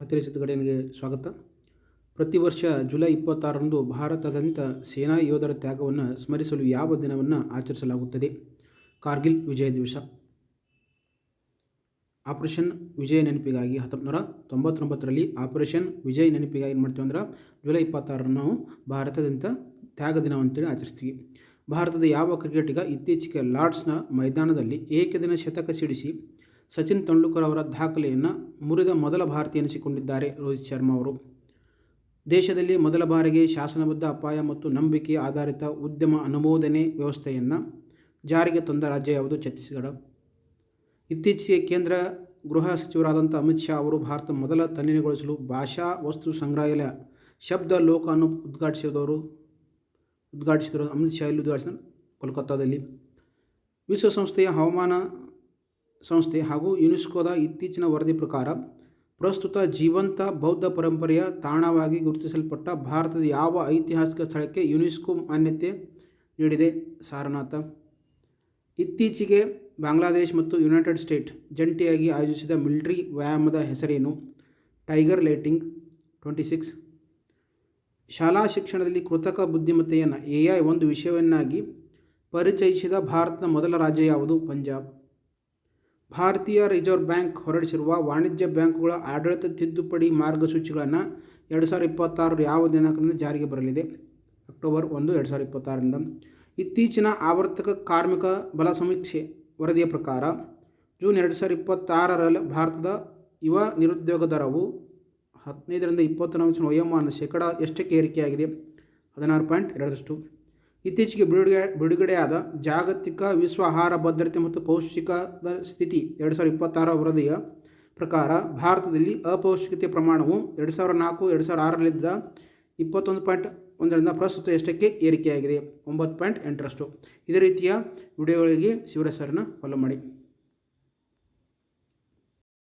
ಅತಿರಿಕ್ತ ಘಟನೆಗೆ ಸ್ವಾಗತ. ಪ್ರತಿ ವರ್ಷ ಜುಲೈ 26ರಂದು ಭಾರತಾದ್ಯಂತ ಸೇನಾ ಯೋಧರ ತ್ಯಾಗವನ್ನು ಸ್ಮರಿಸಲು ಯಾವ ದಿನವನ್ನು ಆಚರಿಸಲಾಗುತ್ತದೆ? ಕಾರ್ಗಿಲ್ ವಿಜಯ ದಿವಸ. ಆಪರೇಷನ್ ವಿಜಯ್ ನೆನಪಿಗಾಗಿ 1999ರಲ್ಲಿ ಆಪರೇಷನ್ ವಿಜಯ್ ನೆನಪಿಗಾಗಿ ಏನು ಮಾಡ್ತೀವಿ ಅಂದ್ರೆ ಜುಲೈ 26 ನಾವು ಭಾರತದಾದ್ಯಂತ ತ್ಯಾಗ ದಿನ ಅಂತೇಳಿ ಆಚರಿಸ್ತೀವಿ. ಭಾರತದ ಯಾವ ಕ್ರಿಕೆಟಿಗ ಇತ್ತೀಚೆಗೆ ಲಾರ್ಡ್ಸ್ನ ಮೈದಾನದಲ್ಲಿ ಏಕದಿನ ಶತಕ ಸಿಡಿಸಿ ಸಚಿನ್ ತೆಂಡೂಲ್ಕರ್ ಅವರ ದಾಖಲೆಯನ್ನು ಮುರಿದ ಮೊದಲ ಭಾರತೀಯ ಎನಿಸಿಕೊಂಡಿದ್ದಾರೆ? ರೋಹಿತ್ ಶರ್ಮಾ ಅವರು. ದೇಶದಲ್ಲಿ ಮೊದಲ ಬಾರಿಗೆ ಶಾಸನಬದ್ಧ ಅಪಾಯ ಮತ್ತು ನಂಬಿಕೆ ಆಧಾರಿತ ಉದ್ಯಮ ಅನುಮೋದನೆ ವ್ಯವಸ್ಥೆಯನ್ನು ಜಾರಿಗೆ ತಂದ ರಾಜ್ಯ ಯಾವುದು? ಛತ್ತೀಸ್ಗಢ. ಇತ್ತೀಚೆಗೆ ಕೇಂದ್ರ ಗೃಹ ಸಚಿವರಾದಂಥ ಅಮಿತ್ ಶಾ ಅವರು ಭಾರತ ಮೊದಲ ತಲ್ಲೀನಗೊಳಿಸಲು ಭಾಷಾ ವಸ್ತು ಸಂಗ್ರಹಾಲಯ ಶಬ್ದ ಲೋಕ ಅನ್ನು ಉದ್ಘಾಟಿಸಿದರು. ಅಮಿತ್ ಶಾ ಇಲ್ಲಿ ಉದ್ಘಾಟಿಸಿದ ಕೋಲ್ಕತ್ತಾದಲ್ಲಿ. ವಿಶ್ವಸಂಸ್ಥೆಯ ಹವಾಮಾನ ಸಂಸ್ಥೆ ಹಾಗೂ ಯುನೆಸ್ಕೋದ ಇತ್ತೀಚಿನ ವರದಿ ಪ್ರಕಾರ ಪ್ರಸ್ತುತ ಜೀವಂತ ಬೌದ್ಧ ಪರಂಪರೆಯ ತಾಣವಾಗಿ ಗುರುತಿಸಲ್ಪಟ್ಟ ಭಾರತದ ಯಾವ ಐತಿಹಾಸಿಕ ಸ್ಥಳಕ್ಕೆ ಯುನೆಸ್ಕೋ ಮಾನ್ಯತೆ ನೀಡಿದೆ? ಸಾರನಾಥ. ಇತ್ತೀಚೆಗೆ ಬಾಂಗ್ಲಾದೇಶ ಮತ್ತು ಯುನೈಟೆಡ್ ಸ್ಟೇಟ್ ಜಂಟಿಯಾಗಿ ಆಯೋಜಿಸಿದ ಮಿಲಿಟರಿ ವ್ಯಾಯಾಮದ ಹೆಸರೇನು? Tiger lighting 26. ಶಾಲಾ ಶಿಕ್ಷಣದಲ್ಲಿ ಕೃತಕ ಬುದ್ಧಿಮತ್ತೆಯನ್ನು AI ಒಂದು ವಿಷಯವನ್ನಾಗಿ ಪರಿಚಯಿಸಿದ ಭಾರತದ ಮೊದಲ ರಾಜ್ಯ ಯಾವುದು? ಪಂಜಾಬ್. ಭಾರತೀಯ ರಿಸರ್ವ್ ಬ್ಯಾಂಕ್ ಹೊರಡಿಸಿರುವ ವಾಣಿಜ್ಯ ಬ್ಯಾಂಕುಗಳ ಆಡಳಿತ ತಿದ್ದುಪಡಿ ಮಾರ್ಗಸೂಚಿಗಳನ್ನು 2026 ಯಾವ ದಿನಾಂಕದಿಂದ ಜಾರಿಗೆ ಬರಲಿದೆ? ಅಕ್ಟೋಬರ್ 1, 2026ರಿಂದ. ಇತ್ತೀಚಿನ ಆವರ್ತಕ ಕಾರ್ಮಿಕ ಬಲ ಸಮೀಕ್ಷೆ ವರದಿಯ ಪ್ರಕಾರ ಜೂನ್ 2026ರಲ್ಲಿ ಭಾರತದ ಯುವ ನಿರುದ್ಯೋಗ ದರವು 15ರಿಂದ 24 ವಯೋಮಾನದ ಶೇಕಡ ಎಷ್ಟಕ್ಕೆ ಏರಿಕೆಯಾಗಿದೆ? 16.2%. ಇತ್ತೀಚೆಗೆ ಬಿಡುಗಡೆಯಾದ ಜಾಗತಿಕ ವಿಶ್ವ ಆಹಾರ ಭದ್ರತೆ ಮತ್ತು ಪೌಷ್ಟಿಕದ ಸ್ಥಿತಿ 2026 ವರದಿಯ ಪ್ರಕಾರ ಭಾರತದಲ್ಲಿ ಅಪೌಷ್ಟಿಕತೆಯ ಪ್ರಮಾಣವು 2004-2006ರಲ್ಲಿದ್ದ 21.1ರಿಂದ ಪ್ರಸ್ತುತ ಎಷ್ಟಕ್ಕೆ ಏರಿಕೆಯಾಗಿದೆ? 9.8%. ಇದೇ ರೀತಿಯ ವಿಡಿಯೋಗಳಿಗೆ ಶಿವರಾಜ್ ಸರ್ನ ಫಾಲೋ ಮಾಡಿ.